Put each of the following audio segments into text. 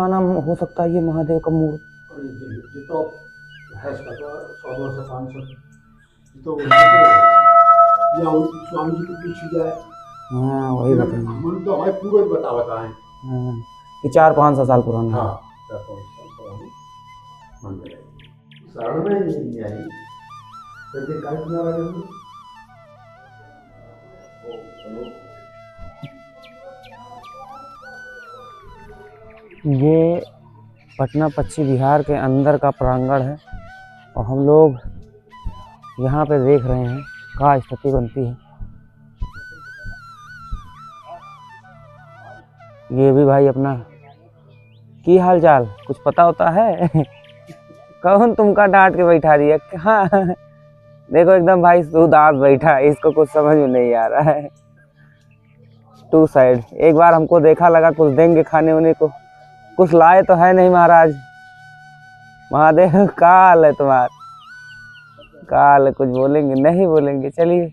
पुराना हो सकता है ये महादेव का मूर्ति? ये तो है इसका तो 100 से 500 तो या स्वामी जी की पूछी जाए। हाँ वही बताएंगे। हम तो हमारे पूर्वज बताए हैं। हाँ ये 400-500 साल पुराना है। हाँ 400 साल पुराना मंदिर है। शरण में ही नहीं आई तो ये काहे किनारा है? ये पटना पश्चिम बिहार के अंदर का प्रांगण है और हम लोग यहाँ पे देख रहे हैं क्या स्थिति बनती है। ये भी भाई अपना की हाल चाल कुछ पता होता है? कौन तुमका डांट के बैठा दिया? हाँ देखो एकदम भाई उदास बैठा है, इसको कुछ समझ में नहीं आ रहा है। टू साइड एक बार हमको देखा लगा कुछ देंगे खाने वाने को, कुछ लाए तो है नहीं महाराज। महादेव का हाल है तुम्हारा? काल है, कुछ बोलेंगे? नहीं बोलेंगे। चलिए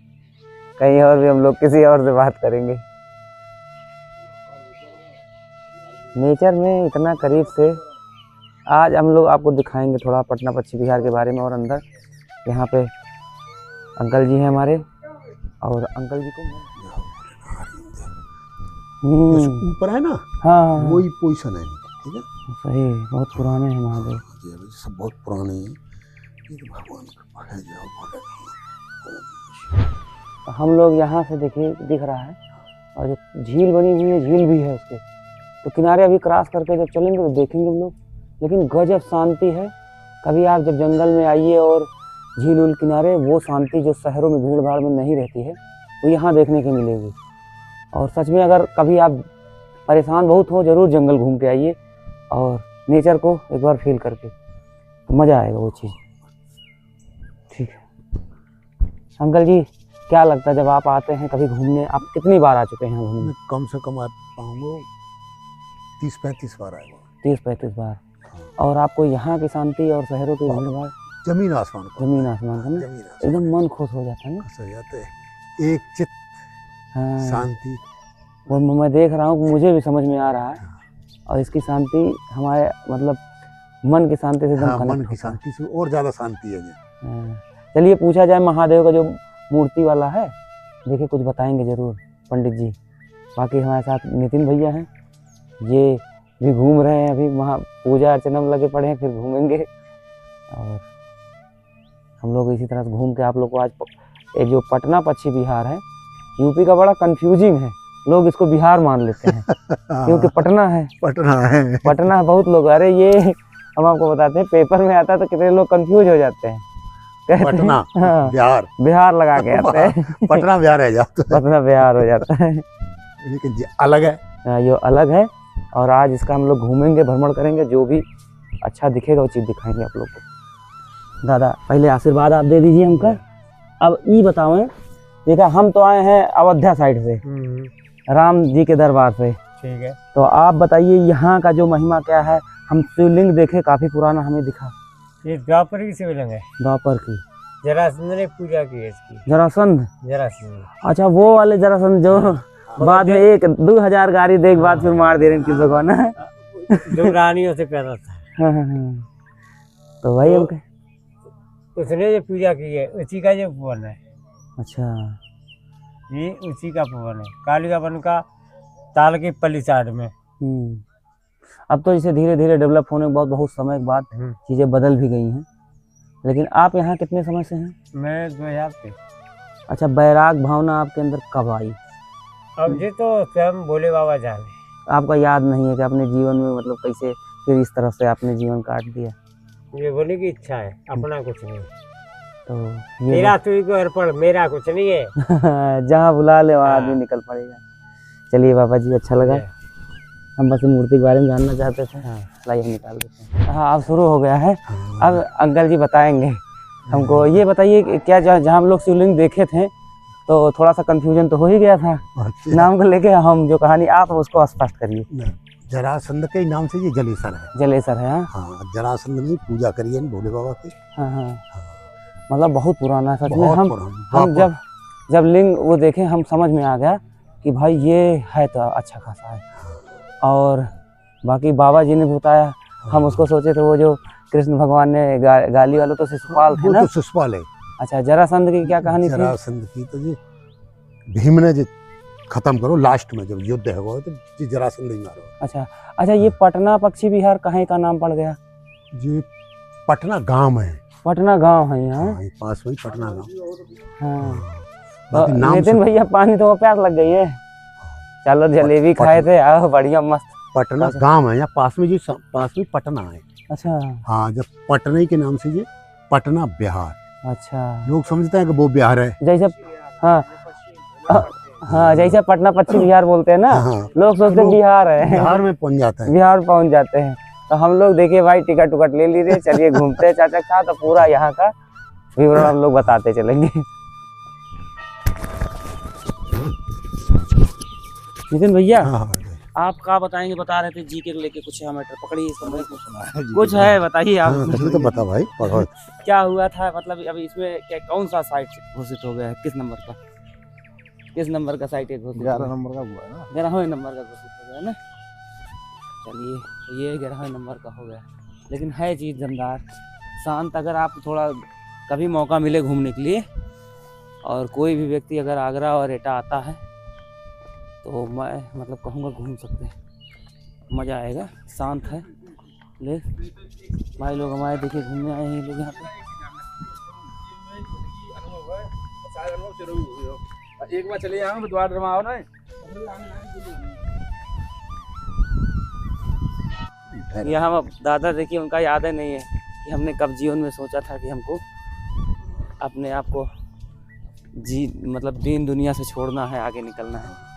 कहीं और भी हम लोग किसी और से बात करेंगे। नेचर में इतना करीब से आज हम लोग आपको दिखाएंगे थोड़ा पटना पश्चिम बिहार के बारे में। और अंदर यहाँ पे अंकल जी हैं हमारे, और अंकल जी को ऊपर है ना। हाँ वही पोजीशन है, ठीक है। सही, बहुत पुराने हैं महादेव। सब बहुत पुराने हैं। ये तो भगवान कृपा है जो हम लोग यहाँ से देखिए दिख रहा है, और जो झील बनी हुई है झील भी है उसके, तो किनारे अभी क्रॉस करके जब चलेंगे तो देखेंगे हम लोग। लेकिन गजब शांति है। कभी आप जब जंगल में आइए और झील उल किनारे, वो शांति जो शहरों में भीड़ भाड़ में नहीं रहती है वो यहाँ देखने की मिलेगी। और सच में अगर कभी आप परेशान बहुत हो, ज़रूर जंगल घूम के आइए और नेचर को एक बार फील करके, तो मज़ा आएगा वो चीज़। ठीक है अंकल जी, क्या लगता है जब आप आते हैं कभी घूमने, आप कितनी बार आ चुके हैं घूमने? कम से कम आप पाऊंगा 30-35 बार आएगा। 30-35 बार। और आपको यहाँ की शांति और शहरों की भीड़ भाड़, जमीन आसमान का, जमीन आसमान का ना, एकदम मन खुश हो जाता है ना। खुश हो जाते हैं, एक चित्त, हाँ शांति। वो मैं देख रहा हूँ, मुझे भी समझ में आ रहा है। और इसकी शांति हमारे मतलब मन की शांति से एकदम मन की शांति से और ज़्यादा शांति है। चलिए पूछा जाए, महादेव का जो मूर्ति वाला है, देखिए कुछ बताएंगे ज़रूर पंडित जी। बाकी हमारे साथ नितिन भैया हैं, ये भी घूम रहे हैं, अभी वहाँ पूजा अर्चना में लगे पड़े हैं, फिर घूमेंगे। और हम लोग इसी तरह से घूम के आप लोग को आज ये जो पटना पश्चिम बिहार है, यूपी का बड़ा कंफ्यूजिंग है, लोग इसको बिहार मान लेते हैं क्योंकि पटना है। पटना है बहुत लोग, अरे ये हम आपको बताते हैं, पेपर में आता है तो कितने लोग कंफ्यूज हो जाते हैं, पटना बिहार, बिहार लगा के आते हैं। पटना बिहार है जाता है, पटना बिहार हो जाता है, लेकिन अलग है। ये अलग है। और आज इसका हम लोग घूमेंगे, भ्रमण करेंगे, जो भी अच्छा दिखेगा वो चीज़ दिखाएंगे आप लोग को। दादा पहले आशीर्वाद आप दे दीजिए हमका। अब ये बताओ, देखा हम तो आए हैं अयोध्या साइड से, राम जी के दरबार से, ठीक है, तो आप बताइए यहाँ का जो महिमा क्या है? हम शिवलिंग देखे, काफी पुराना हमें दिखा। ये द्वापर की शिवलिंग है, द्वापर की। जरासंध ने पूजा की है इसकी। जरासंध? जरासंध, अच्छा वो वाले जरासंध जो बाद में 1-2 हजार गाड़ी देख बाद फिर मार दे रहे हैं भगवान है, जो रानियों से पैदा था। तो वही हम उसने जो पूजा की है उसी का जो भवन है। अच्छा, ये उसी का भवन है, काली का वन का ताल की पल्ली साइड में। अब तो इसे धीरे धीरे डेवलप होने के बाद बहुत समय के बाद चीज़ें बदल भी गई हैं। लेकिन आप यहाँ कितने समय से हैं? मैं 2000 से। अच्छा, बैराग भावना आपके अंदर कब आई? अब ये तो स्वयं भोले बाबा जाने। आपका याद नहीं है कि अपने जीवन में मतलब कैसे फिर इस तरह से आपने जीवन काट दिया? ये बोले की इच्छा है, अपना कुछ नहीं। तो मेरा तुझ को अर्पण, मेरा कुछ नहीं है। जहाँ बुला ले वहाँ आदमी निकल पड़ेगा। चलिए बाबा जी, अच्छा लगा। हम बस मूर्ति के बारे में जानना चाहते थे। लाइए हम निकाल देते हैं। हाँ अब शुरू हो गया है। अब अंकल जी बताएंगे हमको। ये बताइए क्या जहाँ हम लोग शिवलिंग देखे थे तो थोड़ा सा कंफ्यूजन तो हो ही गया था नाम को लेके, हम जो कहानी आप उसको स्पष्ट करिए। जरासंध के नाम से ये जलेसर है। जलेसर है। हाँ, जरासंध में पूजा करी है भोले बाबा की। हाँ, मतलब बहुत पुराना सच में। हम जब लिंग वो देखे हम समझ में आ गया कि भाई ये है तो अच्छा खासा है। और बाकी बाबा जी ने बताया, हम उसको सोचे थे वो जो कृष्ण भगवान ने गाली वालों तो शिशुपाल थे वो ना। तो शिशुपाल है। अच्छा, जरासंध की क्या कहानी थी? जरासंध की तो जी भीम ने जो खत्म करो लास्ट में जब युद्ध है वो तो जी जरासंध ही मारो। अच्छा अच्छा, ये पटना पक्षी विहार कहीं का नाम पड़ गया? जी पटना गांव है। पटना गांव है यहाँ। हाँ, ये पास में ही पटना गांव। हाँ बाकी नाम नितिन भैया, पानी तो प्यास लग गई है। चलो जलेबी खाए थे, आओ बढ़िया मस्त। पटना अच्छा। गांव है यहाँ पास में, जी पास में पटना है। अच्छा हाँ, जब पटना के नाम से ये पटना बिहार, अच्छा, लोग समझते हैं कि वो बिहार है। जैसे हाँ हाँ, जैसे पटना पश्चिम बिहार बोलते हैं ना, हाँ, लोग सोचते हैं बिहार है। बिहार में पहुंच जाता है। बिहार पहुंच जाते हैं। तो हम लोग देखिए भाई, टिकट उकट ले लीजिए, चलिए घूमते हैं चाचा के साथ, तो पूरा यहाँ का विवरण हम लोग बताते चलेंगे। नितिन भैया, हाँ, आप क्या बताएंगे? बता रहे थे जी के लेके कुछ है मैटर, पकड़िए इसको। कुछ है बताइए आप। तभी तो बता भाई, पढ़ो। क्या हुआ था, मतलब अभी इसमें क्या कौन सा साइट घोषित हो गया है? किस नंबर का, किस नंबर का साइट है घोषित? 11 नंबर का हुआ है ना। 11वें नंबर का घोषित हो गया ना। चलिए, ये 11वें नंबर का हो गया, लेकिन है चीज़ दमदार, शांत। अगर आप थोड़ा कभी मौका मिले घूमने के लिए, और कोई भी व्यक्ति अगर आगरा और एटा आता है तो मैं मतलब कहूँगा घूम सकते हैं, मज़ा आएगा, शांत है। ले भाई लोग हमारे देखिए घूमने आए हैं लोग यहाँ पे। एक बार चले यहाँ द्वार रमाओ ना। यहाँ दादा देखिए, उनका याद है नहीं है कि हमने कब जीवन में सोचा था कि हमको अपने आप को मतलब दीन दुनिया से छोड़ना है, आगे निकलना है।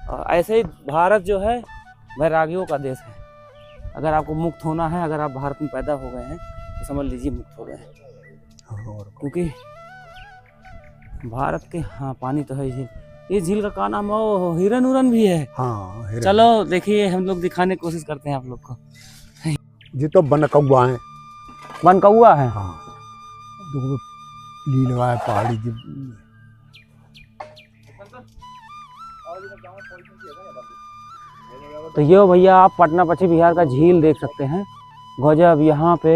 और ऐसे ही भारत जो है वैरागियों का देश है। अगर आपको मुक्त होना है, अगर आप भारत में पैदा हो गए हैं तो समझ लीजिए मुक्त हो गए हैं, क्योंकि भारत के हाँ पानी तो है झील। ये झील का क्या नाम है? वो हिरन उरन भी है। हाँ, हिरन। चलो देखिए, हम लोग दिखाने की कोशिश करते हैं आप लोग को। जी तो बनकौआ है। बनकौआ है। हाँ, देखो ली लगा है पहाड़ी जी। तो ये भैया आप पटना पश्चिम बिहार का झील देख सकते हैं। गजब, यहाँ पे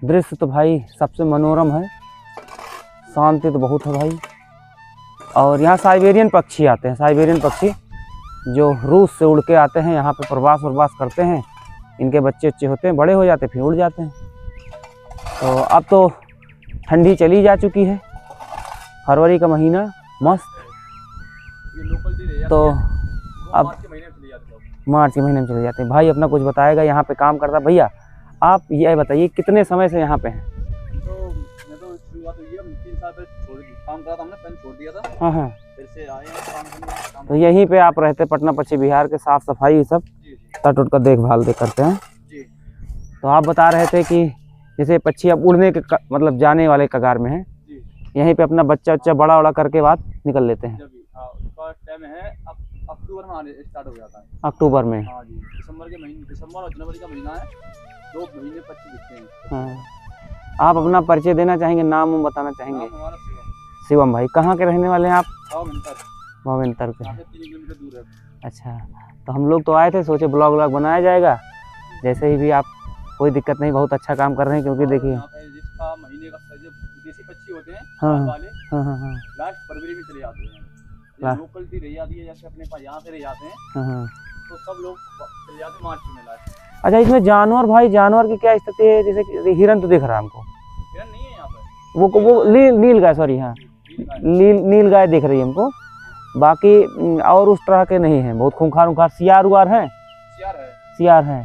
दृश्य तो भाई सबसे मनोरम है, शांति तो बहुत है भाई। और यहाँ साइबेरियन पक्षी आते हैं, साइबेरियन पक्षी जो रूस से उड़ के आते हैं, यहाँ पे प्रवास करते हैं। इनके बच्चे अच्छे होते हैं, बड़े हो जाते हैं, फिर उड़ जाते हैं। तो अब तो ठंडी चली जा चुकी है, फरवरी का महीना मस्त। तो अब मार्च के महीने में चले जाते हैं। भाई अपना कुछ बताएगा, यहाँ पे काम करता। भैया आप ये बताइए कितने समय से यहाँ पे हैं? तो मैं तो शुरुआत हुई है 3 साल पहले काम करा था हमने, पेन छोड़ दिया था, हाँ हाँ। फिर से आए हैं काम करने। तो यहीं पे आप रहते, पटना पश्चिम बिहार के साफ सफाई सब तट उट का देखभाल करते हैं जी। तो आप बता रहे थे कि जैसे पक्षी अब उड़ने के मतलब जाने वाले कगार में है, यहीं पे अपना बच्चा बड़ा करके बाद निकल लेते हैं। उसका टाइम है अक्टूबर में आने स्टार्ट हो जाता है। अक्टूबर में? हाँ जी, दिसंबर और जनवरी का महीना है, 2 महीने पक्षी दिखते हैं। हाँ। आप अपना परिचय देना चाहेंगे, नाम उम बताना चाहेंगे? हमारा शिवम भाई, कहाँ के रहने वाले हैं आप? मोमिनतर के। 3 किलोमीटर दूर है। अच्छा, तो हम लोग तो आए थे, सोचे ब्लॉग बनाया जाएगा। जैसे ही भी आप, कोई दिक्कत नहीं, बहुत अच्छा काम कर रहे हैं, क्योंकि देखिए जिसका महीने का जो विदेशी पक्षी होते हैं हाँ वाले, हाँ लास्ट फरवरी में चले जाते हैं। लोकल भी रह जाती है, जैसे अपने पास यहाँ से रह जाते हैं, हाँ। तो सब लोग चले जाते हैं मार्च में लास्ट। अच्छा, इसमें जानवर भाई, जानवर की क्या स्थिति है? जैसे कि हिरन तो दिख रहा है हमको, हिरन नहीं है यहाँ पे। वो नील गाय, सॉरी हाँ, नील गाय दिख रही है हमको। बाकी और उस तरह के नहीं है, बहुत खूंखार सियार उआर है। सियार है। सियार है,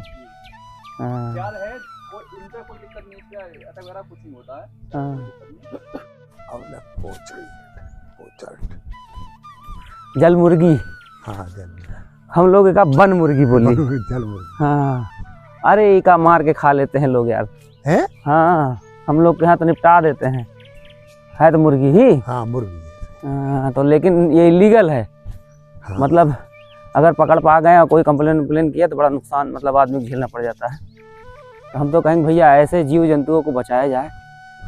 इनका कोई दिक्कत नहीं है, अटक वगैरह कुछ नहीं होता है। जल मुर्गी। हाँ, जल हम लोग का बन मुर्गी बोली। जल मुर्गी। हाँ, अरे इका मार के खा लेते हैं लोग यार। हैं? हाँ, हम लोग के यहाँ तो निपटा देते हैं, है तो मुर्गी ही। हाँ, मुर्गी। हाँ, तो लेकिन ये इलीगल है। हाँ। मतलब अगर पकड़ पा गए और कोई कंप्लेन किया तो बड़ा नुकसान, मतलब आदमी को झेलना पड़ जाता है। तो हम तो कहेंगे भैया ऐसे जीव जंतुओं को बचाया जाए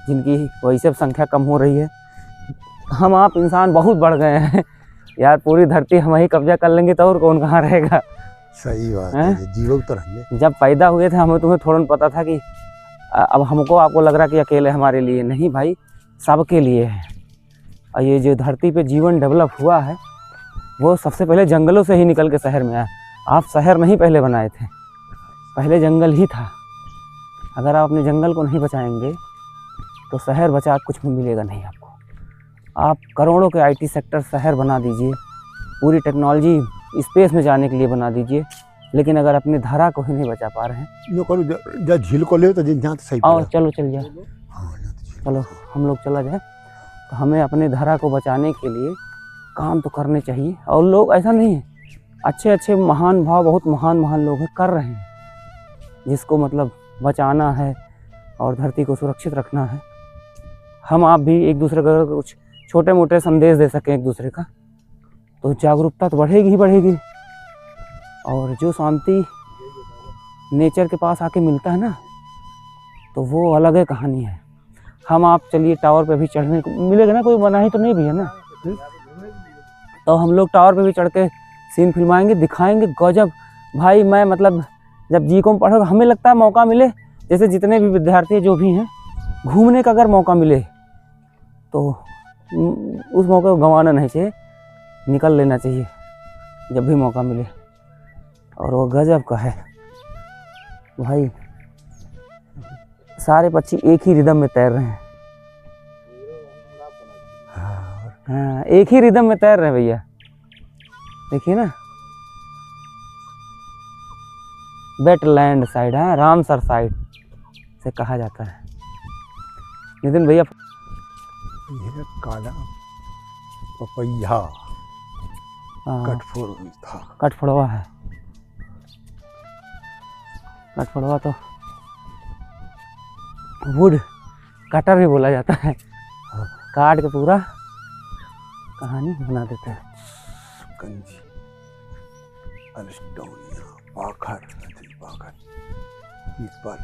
जिनकी वैसे संख्या कम हो रही है। हम आप इंसान बहुत बढ़ गए हैं यार, पूरी धरती हम ही कब्जा कर लेंगे तो और कौन कहाँ रहेगा। सही बात हैं? है, जीवो तो रहेंगे। जब पैदा हुए थे हमें तुम्हें थोड़ा पता था कि अब हमको आपको लग रहा कि अकेले हमारे लिए नहीं भाई, सबके लिए है। और ये जो धरती पे जीवन डेवलप हुआ है वो सबसे पहले जंगलों से ही निकल के शहर में आया। आप शहर नहीं पहले बनाए थे, पहले जंगल ही था। अगर आप अपने जंगल को नहीं बचाएंगे तो शहर बचा कुछ भी मिलेगा नहीं आपको। आप करोड़ों के IT सेक्टर शहर बना दीजिए, पूरी टेक्नोलॉजी स्पेस में जाने के लिए बना दीजिए, लेकिन अगर अपने धरा को ही नहीं बचा पा रहे हैं। यो करो जा झील को ले तो जहाँ तो सही आओ पड़ा। चलो चल जाए, हाँ, यहाँ तो झील। चलो हम लोग चला जाए। तो हमें अपने धरा को बचाने के लिए काम तो करने चाहिए। और लोग ऐसा नहीं है, अच्छे अच्छे महान भाव, बहुत महान लोग हैं, कर रहे हैं। जिसको मतलब बचाना है और धरती को सुरक्षित रखना है। हम आप भी एक दूसरे को अगर कुछ छोटे मोटे संदेश दे सकें एक दूसरे का, तो जागरूकता तो बढ़ेगी ही बढ़ेगी। और जो शांति नेचर के पास आके मिलता है ना, तो वो अलग है कहानी है। हम आप चलिए टावर पे भी चढ़ने को मिलेगा ना, कोई मनाही तो नहीं भी है ना। तो हम लोग टावर पे भी चढ़ के सीन फिल्माएंगे, दिखाएंगे। गजब भाई, मैं मतलब जब जी.कॉम पढ़ोगे हमें लगता है मौका मिले, जैसे जितने भी विद्यार्थी जो भी हैं, घूमने का अगर मौका मिले तो उस मौके को गंवाना नहीं चाहिए, निकल लेना चाहिए जब भी मौका मिले। और वो गजब का है भाई, सारे पक्षी एक ही रिदम में तैर रहे हैं। हाँ, एक ही रिदम में तैर रहे हैं भैया, देखिए ना। वेटलैंड साइड है, रामसर साइड से कहा जाता है। नितिन भैया, ये काला पपैया कटफोर था। कटफड़वा है, कटफड़वा तो वुड कटर भी बोला जाता है। काट के पूरा कहानी बना देता है। कंजी, अलिस्टोनिया, पाखर, पाखर, पीपल,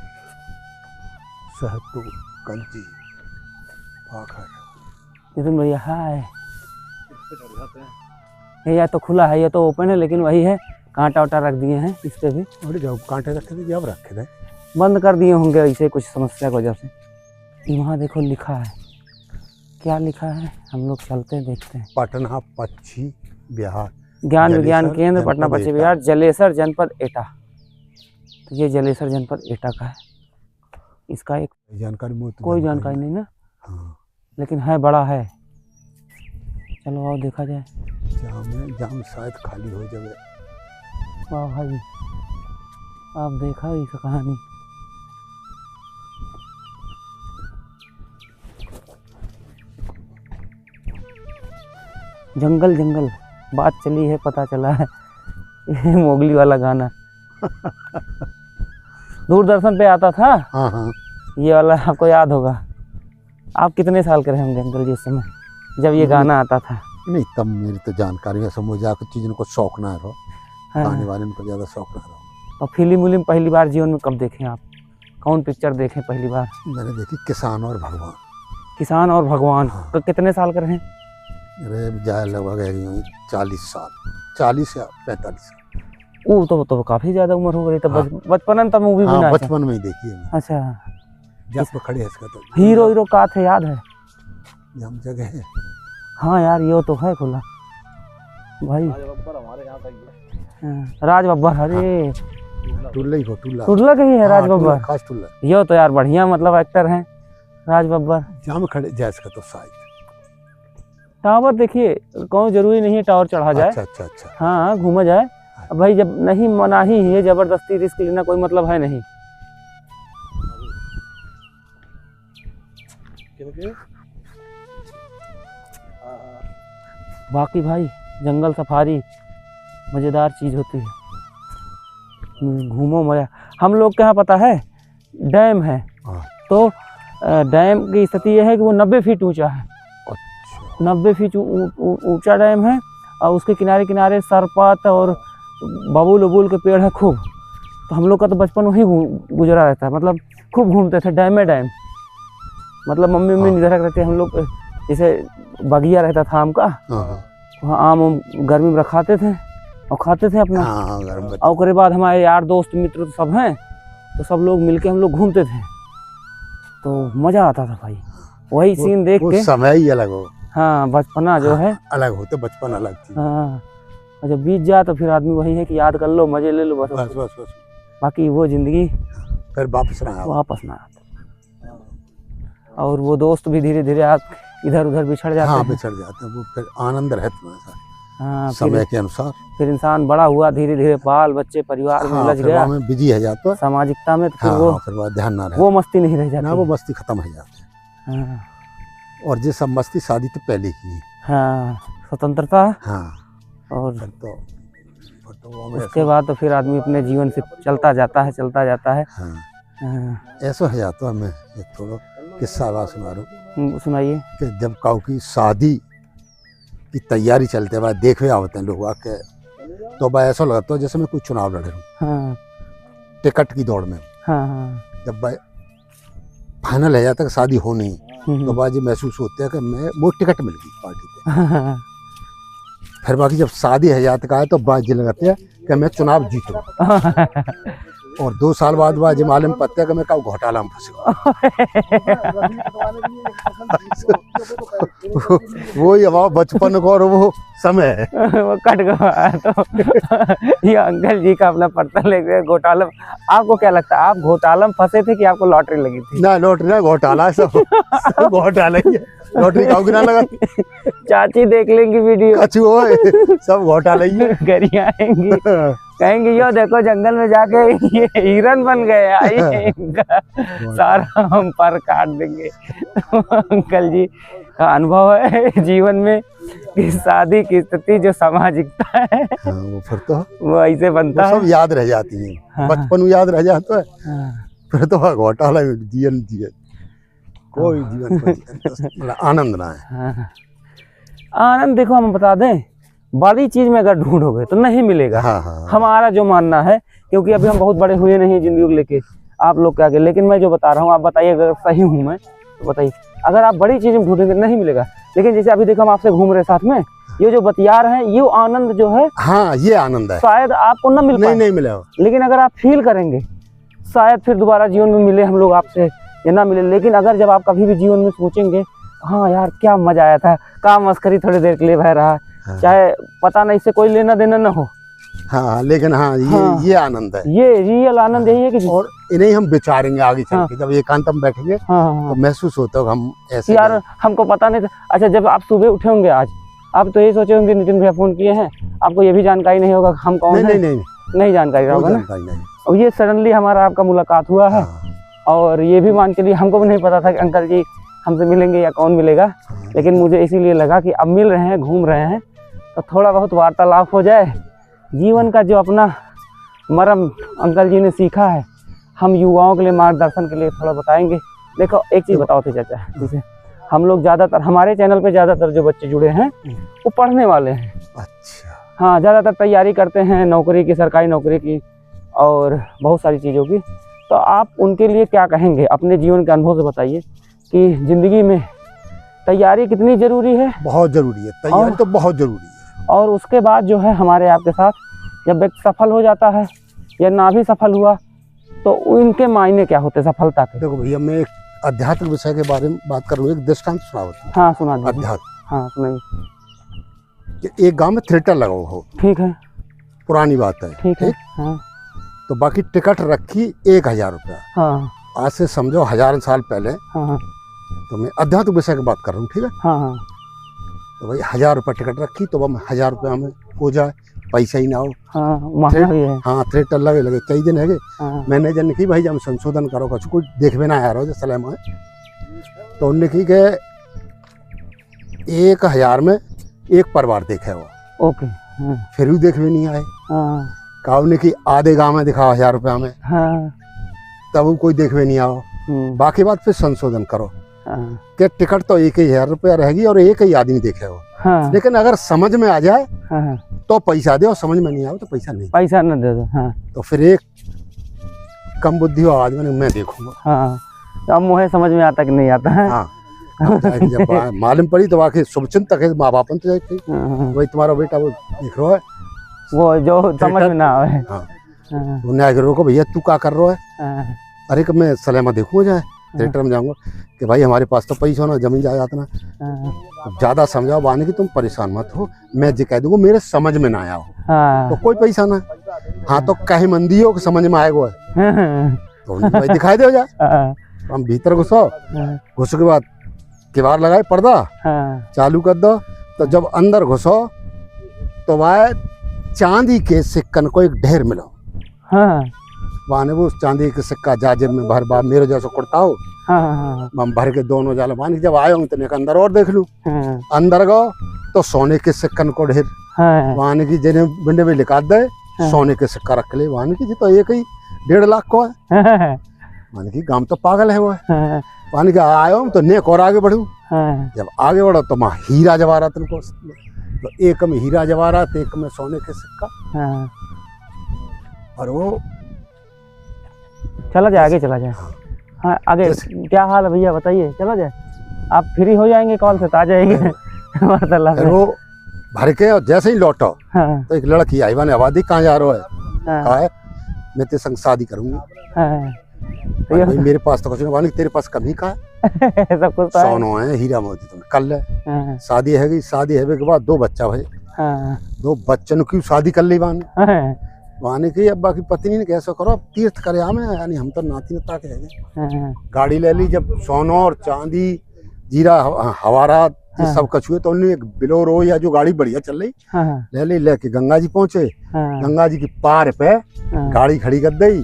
सहतू, कंजी, पाखर। नितिन भैया हाय, ये या तो खुला है या तो ओपन है, लेकिन वही है, कांटा वाटा रख दिए हैं इस पे भी। अरे जब कांटे रखे थे, जब रखे थे बंद कर दिए होंगे ऐसे कुछ समस्या की वजह से। वहाँ देखो लिखा है, क्या लिखा है, हम लोग चलते हैं देखते हैं। पटना पक्षी विहार, ज्ञान विज्ञान जलेसर केंद्र पटना जनपद पश्चिम एटा। बिहार, जलेसर जनपद एटा। तो ये जलेसर जनपद एटा का है। इसका एक जानकारी मुझे कोई जानकारी नहीं ना, हाँ, लेकिन है, बड़ा है। चलो आओ देखा जाए। जाम शायद खाली हो जाए। वाह भाई, आप देखा इसका कहानी। जंगल जंगल बात चली है, पता चला है ये मोगली वाला गाना दूरदर्शन पे आता था। हाँ हाँ, ये वाला आपको याद होगा। आप कितने साल के रहे होंगे अंकल जी उस समय जब ये गाना आता था? नहीं तब मेरी तो जानकारी में समझ आ कुछ चीज़ों को शौक ना रहो, गाने वाले को ज़्यादा शौक ना रहो। और फिल्म विल्म पहली बार जीवन में कब देखें आप? कौन पिक्चर देखें पहली बार? मैंने देखी किसान और भगवान। किसान और भगवान। हाँ। तो कितने साल के रहे? अरे जाए लगभग 40 साल, 40 या 45 साल। वो तो काफी ज्यादा उम्र हो गई। तो हाँ। बचपन में तब मूवी हाँ, बना। बचपन में ही देखी है। अच्छा, जब तो खड़े है इसका तो हीरो हीरो का थे याद है? हम जगह है। हाँ यार, ये तो है खुला भाई। आज बब्बर हमारे यहाँ का ही है। हाँ, राज बब्बर। अरे टुल्ला ही हो, टुल्ला। टुल्ला के ही है राज हाँ, टुल्ला, बब्बर। खास टुल्ला। ये तो यार बढ़िया मतलब एक्टर हैं राज बब्बर। जाम खड़े जाए इसका तो शायद। टावर देखिए, कौन जरूरी नहीं है टावर चढ़ा जाए। अच्छा अच्छा अच्छा। हाँ, घूमा जाए। अब भाई जब नहीं मनाही है, जबरदस्ती रिस्क लेना कोई मतलब है नहीं। बाकी भाई जंगल सफारी मज़ेदार चीज़ होती है। घूमो मजा। हम लोग के यहाँ पता है डैम है, हाँ। तो डैम की स्थिति यह है कि वो 90 फीट ऊंचा है। अच्छा। 90 फीट ऊंचा डैम है, और उसके किनारे किनारे सरपत और बबूल उबूल के पेड़ है खूब। तो हम लोग का तो बचपन वहीं गुजरा रहता है, मतलब खूब घूमते थे डैम में डैम। मतलब मम्मी हाँ। निधरक रहते हम लोग, जैसे बगिया रहता था आम का, हाँ हाँ। वहाँ आम गर्मी में रखाते थे, और खाते थे अपना। हाँ गरम और उसके बाद हमारे यार दोस्त मित्र तो सब हैं, तो सब लोग मिलके हम लोग घूमते थे, तो मजा आता था भाई वही सीन देख वो के। समय ही अलग हो। हाँ बचपना जो है अलग होते, बचपन अलग थी। हाँ, और जब बीत जाए तो फिर आदमी वही है कि याद कर लो, मजे ले लो बस। बस बस बस बाकी वो जिंदगी फिर वापस ना आओ। वापस ना आती। और वो दोस्त भी धीरे धीरे आप इधर उधर बिछड़ जाते हाँ हैं। बिछड़ जाते हैं, वो फिर आनंद रहता है हाँ, समय के अनुसार। फिर इंसान बड़ा हुआ, धीरे धीरे बाल बच्चे परिवार में हाँ, उलझ फिर गया, वहाँ में बिजी है जाता है। सामाजिकता में, तो फिर हाँ, वो हाँ, फिर वो ध्यान ना रहे, वो मस्ती नहीं रह जाती। ना वो मस्ती खत्म हो जाती है। हाँ, और ये सब मस्ती शादी तो पहले की है। हाँ स्वतंत्रता। हाँ और फिर तो वो में उसके बाद तो फिर आदमी अपने जीवन से चलता जाता है, चलता जाता है। हाँ हाँ, ऐसा हो जाता है। मैं एक थोड़ा किस्सा बात सुना रहा हूँ सुनाइए। कि जब काऊ की शादी की तैयारी चलते बाद देखने आते हैं लोग आके, तो भाई ऐसा लगता है जैसे मैं कोई चुनाव लड़ रहा हूँ हाँ टिकट की दौड़ में। हाँ हाँ। जब भाई फाइनल है जाता है कि शादी हो नहीं, तो बाजी महसूस होते हैं कि मैं वो टिकट मिल गई पार्टी पे। फिर बाकी जब शादी है जाता का है तो बाजी लगाते हैं कि मैं चुनाव जीतूँ। और 2 साल बाद बाजी मालूम पड़ता है कि मैं का घोटाला में फंस गया। वो ही हमारा बचपन का और वो समय है। वो कट गया। तो ये अंकल जी का अपना पड़ता लेके घोटाला। आपको क्या लगता है, आप घोटाला में फंसे थे कि आपको लॉटरी लगी थी? ना लॉटरी ना, घोटाला सब घोटाला ही है। लॉटरी का ना लगा, चाची देख लेंगी वीडियो, कछु हो सब घोटाला ही है। घर आएंगी कहेंगे यो देखो जंगल में जाके ये हिरन बन गए, आइए इनका सारा हम पर काट देंगे। तो अंकल जी का अनुभव है जीवन में कि शादी की स्थिति जो सामाजिकता है, हाँ, वो फिर तो वो ऐसे बनता वो सब है। याद रह जाती है। हाँ। बचपन में याद रह जाता है, हाँ, फिर तो घोटाला जीवन कोई जीवन मतलब आनंद ना है। हाँ। आनंद देखो हम बता दें, बड़ी चीज में अगर ढूंढोगे तो नहीं मिलेगा। हाँ, हाँ, हमारा जो मानना है, क्योंकि अभी हम बहुत बड़े हुए नहीं जिंदगी को लेके आप लोग के आगे, लेकिन मैं जो बता रहा हूँ आप बताइए अगर सही हूँ मैं तो बताइए। अगर आप बड़ी चीज में ढूंढेंगे नहीं मिलेगा, लेकिन जैसे अभी देखो हम आपसे घूम रहे साथ में, ये जो बतिया रहे हैं, ये आनंद जो है, हाँ ये आनंद है। शायद आपको न मिल पाए, नहीं मिला, लेकिन अगर आप फील करेंगे शायद फिर दोबारा जीवन में मिले हम लोग आपसे या ना मिले। लेकिन अगर जब आप कभी भी जीवन में सोचेंगे हाँ यार क्या मजा आया था, काम मस्करी थोड़ी देर के लिए बह रहा, चाहे पता नहीं इससे कोई लेना देना ना हो, हाँ लेकिन हाँ ये आनंद है, ये रियल आनंद यही है कि और इन्हें हम विचारेंगे आगे चल के। जब एकांत में बैठेंगे तो महसूस होता है हम ऐसे यार हमको पता नहीं था। अच्छा जब आप सुबह उठे होंगे आज, आप तो यही सोचे होंगे नितिन भैया फोन किए हैं, आपको ये भी जानकारी नहीं होगा हम कौन है। नहीं जानकारी होगा ना। और ये सडनली हमारा आपका मुलाकात हुआ है, और ये भी मान के लिए हमको भी नहीं पता था कि अंकल जी हमसे मिलेंगे या कौन मिलेगा, लेकिन मुझे इसीलिए लगा कि अब मिल रहे हैं, घूम रहे हैं, तो थोड़ा बहुत वार्तालाप हो जाए। जीवन का जो अपना मर्म अंकल जी ने सीखा है, हम युवाओं के लिए मार्गदर्शन के लिए थोड़ा बताएंगे। देखो एक चीज़ बताओ थे चाचा, जैसे हम लोग ज़्यादातर हमारे चैनल पे ज़्यादातर जो बच्चे जुड़े हैं वो पढ़ने वाले हैं। अच्छा हाँ, ज़्यादातर तैयारी करते हैं नौकरी की, सरकारी नौकरी की और बहुत सारी चीज़ों की। तो आप उनके लिए क्या कहेंगे, अपने जीवन के अनुभव से बताइए कि ज़िंदगी में तैयारी कितनी ज़रूरी है? बहुत ज़रूरी है तैयारी, तो बहुत ज़रूरी है। और उसके बाद जो है हमारे आपके साथ जब व्यक्ति सफल हो जाता है या ना भी सफल हुआ तो उनके मायने क्या होते सफलता के? देखो भैया, मैं एक अध्यात्म विषय के बारे में बात कर रहा हूँ, एक दृष्टांत सुनाता हूँ। हाँ सुना दीजिए। अध्यात्म, हाँ सुनाइए। कि एक गांव में थिएटर लगा हुआ हो, ठीक है, पुरानी बात है, ठीक है। हाँ तो बाकी टिकट रखी 1000 रुपया। हाँ आज से समझो 1000 साल पहले। हाँ तो मैं अध्यात्म विषय की बात कर रहा हूँ, ठीक है। हाँ हाँ तो भाई 1000 रुपया टिकट रखी, तो वह 1000 रुपया में हो जाए, पैसा ही ना हो। हाँ महंगा भी है। हाँ थिएटर लगे कई दिन है। हाँ मैनेजर ने की भाई जब संशोधन करो कुछ कोई देखवे ना आ रहा हो सलाम है, तो उनने की के 1000 में एक परिवार देखे हो, ओके। हाँ फिर भी देखवे नहीं आए। हाँ काऊ ने की आधे गाँव में दिखाओ 1000 रुपया में, हाँ तब कोई देखवे नहीं आओ। बाकी बात फिर संशोधन करो हाँ कि टिकट तो 1000 रुपया रहेगी और एक ही आदमी देखे हो। हाँ लेकिन अगर समझ में आ जाए हाँ तो पैसा दे, और समझ में नहीं आए तो पैसा नहीं। पैसा न दे दो। हाँ तो फिर एक कम बुद्धि हो आदमी ने मैं देखूंगा। हाँ, तो अब मुझे समझ में आता कि नहीं आता है। हाँ अब जाके जब मालूम पड़ी तो वाकई शुभचिंतक है, माँ बाप तो जाए हाँ वही तुम्हारा बेटा वो देख रहा है, वो जो समझ में ना आवे। हाँ हाँ, वो न्याय रोको भैया तू क्या कर रहा है। हाँ, अरे कि मैं सलेमा देखूँ जाए थिएटर में जाऊँगा कि भाई हमारे पास तो पैसा ना जमीन जायदाद ना। हाँ, ज़्यादा समझाओ बाने की तुम परेशान मत हो, मैं जी कह दूँगा मेरे समझ में ना आया हो हाँ, तो कोई पैसा ना। हाँ तो कहीं मंदी हो कि समझ में आएगा तो उन्हें भाई दिखाई दे जाए। हाँ, हम भीतर घुसो, हाँ, घुसने के बाद किवाड़ लगाए पर्दा हाँ, चालू कर दो। तो जब अंदर घुसो तो वह चांदी के सिक्कन को एक ढेर मिलो। हाँ, वहाँ वो चांदी के सिक्का जाजिब में भर बा मेरे जैसा कुर्ता हो हाँ, हाँ, हम भर के दोनों जाल बांध के जब आए हूँ तो एक अंदर और देख लूँ। हाँ, अंदर गो तो सोने के सिक्कन को ढेर हाँ, वहाँ की जिन्हें बिंडे में लिखा दे सोने के सिक्का रख ले। वहाँ की जी तो एक ही 1.5 लाख को है। हाँ, वहाँ की गांव तो पागल है वो है। हाँ, वहाँ के आयो हूँ तो नेक और आगे बढ़ूँ। हाँ, जब आगे बढ़ो तो वहाँ हीरा जवाहरात को तो एक में हीरा जवाहरात एक में सोने के सिक्का। हाँ, और वो चला जाए आगे चला जाए। हाँ आगे क्या हाल है भैया बताइए, चला जाए। आप फ्री हो जाएंगे कॉल से तो आ जाएंगे वार्तालाप फिर में। वो भर के और जैसे ही लौटो हाँ, तो एक लड़की आई मैंने आबादी कहाँ जा रहा है। हाँ, कहा है मैं तेरे संग शादी करूंगी। हाँ, तो भाई मेरे पास तो कुछ नहीं। वानी तेरे पास कमी का है सब कुछ तो है। सोनो है हीरा मोती तुम कल है हाँ, शादी है शादी है के बाद 2 बच्चा भाई हाँ, 2 बच्चन की शादी कर ली वानी हाँ, वानी की अब्बा की पत्नी ने कैसे करो अब तीर्थ करे हमें यानी हम तो नाती नता के हैं। हाँ, गाड़ी ले ली जब सोनो और चांदी जीरा हवारात ये सब कछुए तो उन्होंने एक बिलोरो या जो गाड़ी बढ़िया चल रही हाँ, ले ली लेके गंगा जी पहुंचे। हाँ, गंगा जी की पार पे हाँ, गाड़ी खड़ी कर दी।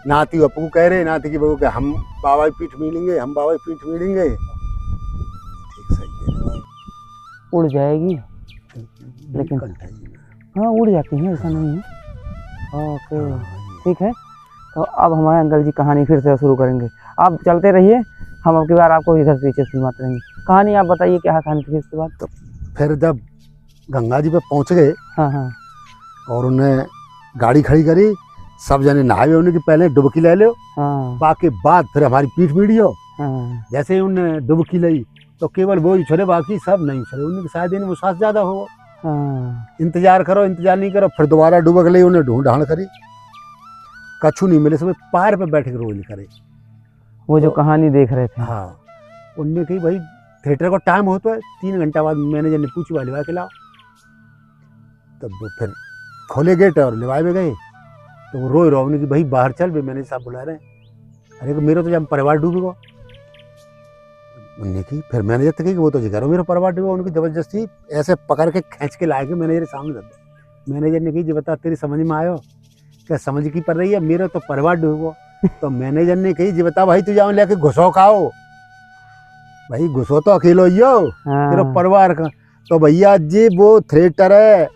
नाती अपू कह रहे नाती की बहू के हम बाबा की पीठ मिलेंगे हम बाबा की पीठ मिलेंगे। ठीक सही है उड़ जाएगी। लेकिन हाँ उड़ जाती हैं, ऐसा नहीं है। ओके ठीक है, तो अब हमारे अंकल जी कहानी फिर से शुरू करेंगे। आप चलते रहिए, हम अब की बार आपको इधर पीछे सुनाते रहेंगे कहानी। आप बताइए क्या कहानी थी इसके बाद। फिर जब गंगा जी पे पहुंच गए हाँ, हाँ, और उन्हें गाड़ी खड़ी करी सब जने नहाए उन्हें कि पहले डुबकी ले लो हाँ, बाकी बाद फिर हमारी पीठ मीडियो। हाँ, जैसे ही उन्हें डुबकी ली तो केवल वो ही छोड़े बाकी सब नहीं छोड़े। उन्हें शायद इन्हें सांस ज्यादा हो। हाँ, इंतजार करो इंतजार नहीं करो फिर दोबारा डुबक ली उन्हें ढूंढ ढांड करी कछु नहीं मिले सब पैर पे बैठ के रोज करे। वो जो कहानी देख रहे थे। हाँ उनने कही भाई थिएटर का टाइम होता है 3 घंटा बाद मैनेजर ने पूछी भाई लिवा के लाओ। तब वो फिर खोले गेट और लिवाए में गए तो वो रोए रो उन्हें कि भाई बाहर चल भी मैनेजर साहब बुला रहे हैं। अरे मेरा तो जब परिवार डूबेगा। उनने की फिर मैनेजर तो कही कि वो तो जिक्र मेरा परिवार डूबेगा। उनकी जबरदस्ती ऐसे पकड़ के खींच के लाए के मैनेजर के सामने रख दे। मैनेजर ने कही जी बता तेरी समझ में आयो क्या समझ की पड़ रही है मेरा तो परिवार डूबेगा। तो मैनेजर ने कही जी बता भाई तू जाओ लेके घुसो खाओ। भाई घुसो तो अकेलो ही हो तेरा हाँ, परिवार का। तो भैया जी वो थिएटर है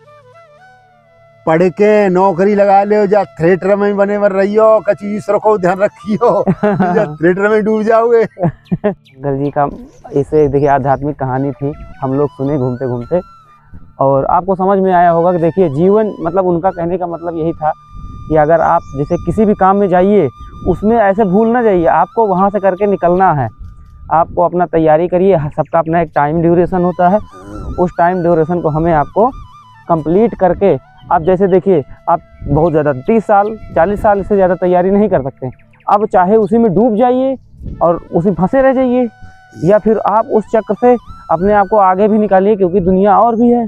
पढ़ के नौकरी लगा ले जा थिएटर में ही बने बन रही हो कची ईश्वर को ध्यान रखियो थिएटर में डूब जाओगे। अंकल जी का इसे देखिए आध्यात्मिक कहानी थी, हम लोग सुने घूमते घूमते और आपको समझ में आया होगा कि देखिए जीवन मतलब उनका कहने का मतलब यही था कि अगर आप जैसे किसी भी काम में जाइए उसमें ऐसे भूल ना जाइए, आपको वहाँ से करके निकलना है। आपको अपना तैयारी करिए, सबका अपना एक टाइम ड्यूरेशन होता है, उस टाइम ड्यूरेशन को हमें आपको कंप्लीट करके आप जैसे देखिए आप बहुत ज़्यादा 30 साल 40 साल से ज़्यादा तैयारी नहीं कर सकते। अब चाहे उसी में डूब जाइए और उसी फंसे रह जाइए या फिर आप उस चक्र से अपने आप को आगे भी निकालिए क्योंकि दुनिया और भी है,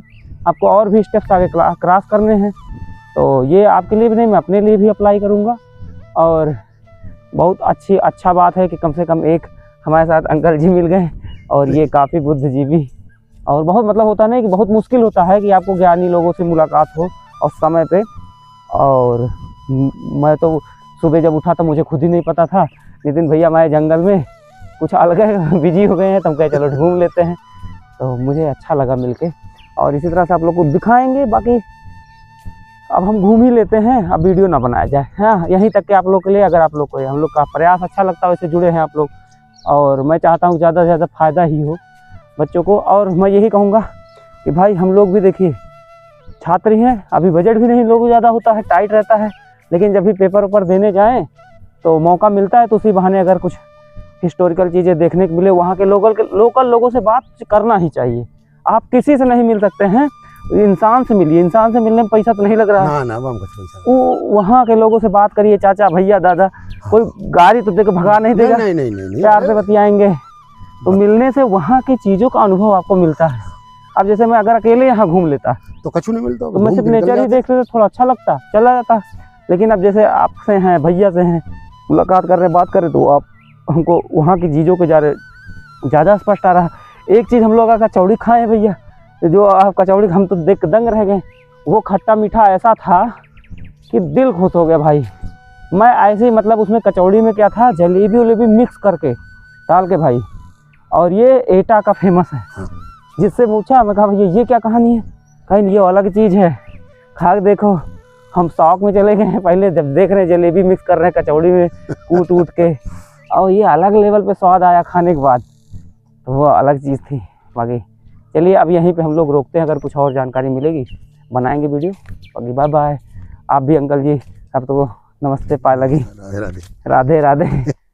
आपको और भी स्टेप्स आगे क्रॉस करने हैं। तो ये आपके लिए भी नहीं मैं अपने लिए भी अप्लाई करूँगा। और बहुत अच्छा बात है कि कम से कम एक हमारे साथ अंकल जी मिल गए और ये काफ़ी बुद्धिजीवी और बहुत मतलब होता नहीं कि बहुत मुश्किल होता है कि आपको ज्ञानी लोगों से मुलाकात हो और समय पे। और मैं तो सुबह जब उठा तो मुझे खुद ही नहीं पता था नितिन भैया हमारे जंगल में कुछ अलग है बिजी हो गए हैं तो हम कहे चलो घूम लेते हैं। तो मुझे अच्छा लगा मिलके और इसी तरह से आप लोग को दिखाएंगे। बाकी अब हम घूम ही लेते हैं, अब वीडियो ना बनाया जाए। हाँ यहीं तक के आप लोग के लिए अगर आप लोग को हम लोग का प्रयास अच्छा लगता है वैसे जुड़े हैं आप लोग और मैं चाहता हूँ ज़्यादा से ज़्यादा फ़ायदा ही हो बच्चों को। और मैं यही कहूँगा कि भाई हम लोग भी देखिए छात्र ही हैं, अभी बजट भी नहीं लोगों ज़्यादा होता है, टाइट रहता है, लेकिन जब भी पेपर ऊपर देने जाएं तो मौका मिलता है तो उसी बहाने अगर कुछ हिस्टोरिकल चीज़ें देखने को मिले वहाँ के लोकल लोगों से बात करना ही चाहिए। आप किसी से नहीं मिल सकते हैं इंसान से मिलिए, इंसान से मिलने में पैसा तो नहीं लग रहा है। ना ना वहाँ कुछ पैसा वो वहाँ के लोगों से बात करिए, चाचा भैया दादा, कोई गाड़ी तो देखो भगा नहीं देगा, नहीं नहीं नहीं नहीं प्यार से बतियाएंगे। तो मिलने से वहाँ की चीज़ों का अनुभव आपको मिलता है। अब जैसे मैं अगर अकेले यहाँ घूम लेता तो कछु नहीं मिलता, तो मैं सिर्फ नेचर ही देख लेता, थोड़ा अच्छा लगता, चला जाता। लेकिन अब जैसे आपसे हैं, भैया से हैं, मुलाकात कर रहे, बात कर रहे, तो आप हमको वहाँ की चीज़ों के ज़्यादा स्पष्ट आ रहा। एक चीज़ हम लोग का कचौड़ी खाए हैं भैया, जो आप कचौड़ी हम तो देख दंग रह गए। वो खट्टा मीठा ऐसा था कि दिल खुश हो गया भाई। मैं ऐसे ही मतलब उसमें कचौड़ी में क्या था, जलेबी वलेबी मिक्स करके डाल के भाई, और ये एटा का फेमस है। जिससे पूछा, मैं कहा भैया ये क्या कहानी है, कहीं ये अलग चीज़ है, खा के देखो। हम शौक में चले गए हैं, पहले जब देख रहे हैं जलेबी मिक्स कर रहे हैं कचौड़ी में कूट उट के, और ये अलग लेवल पे स्वाद आया खाने के बाद, तो वो अलग चीज़ थी। बाकी चलिए अब यहीं पे हम लोग रोकते हैं, अगर कुछ और जानकारी मिलेगी बनाएंगे वीडियो। बाकी बाय बाय। आप भी अंकल जी, अब तो नमस्ते पाए लगी, राधे राधे। राधे राधे।